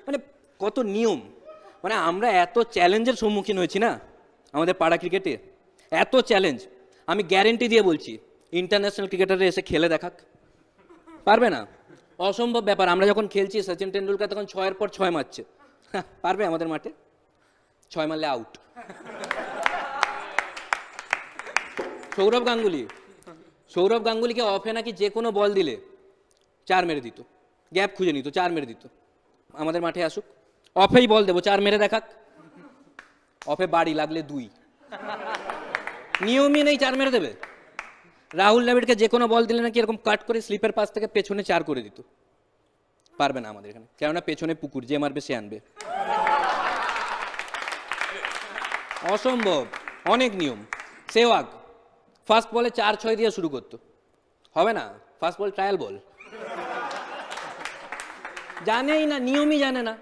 মানে কত নিয়ম, মানে আমরা এত চ্যালেঞ্জের সম্মুখীন হয়েছি না আমাদের পাড়া ক্রিকেটে, এত চ্যালেঞ্জ, আমি গ্যারেন্টি দিয়ে বলছি ইন্টারন্যাশনাল ক্রিকেটারে এসে খেলে দেখাক, পারবে না, অসম্ভব ব্যাপার। আমরা যখন খেলছি সচিন টেন্ডুলকার তখন 6-এর পর 6 মারছে, পারবে আমাদের মাঠে? 6 মারলে আউট। সৌরভ গাঙ্গুলিকে অফে নাকি যে কোনো বল দিলে 4 মেরে দিত, গ্যাপ খুঁজে নিত, 4 মেরে দিত। আমাদের মাঠে আসুক, অফেই বল দেবো, 4 মেরে দেখাক, অফে বাড়ি লাগলে 2, নিয়মই নেই 4 মেরে দেবে। রাহুল দ্রাবিড়কে যে কোনো বল দিলে নাকি এরকম কাট করে স্লিপের পাশ থেকে পেছনে 4 করে দিত, পারবে না আমাদের এখানে, কেননা পেছনে পুকুর, যে মারবে সে আনবে। অসম্ভব, অনেক নিয়ম। সেহওয়াগ ফার্স্ট বলে 4-6 দিয়ে শুরু করতো, হবে না, ফার্স্ট বল ট্রায়াল বল, জানেই না, নিয়মই জানে না।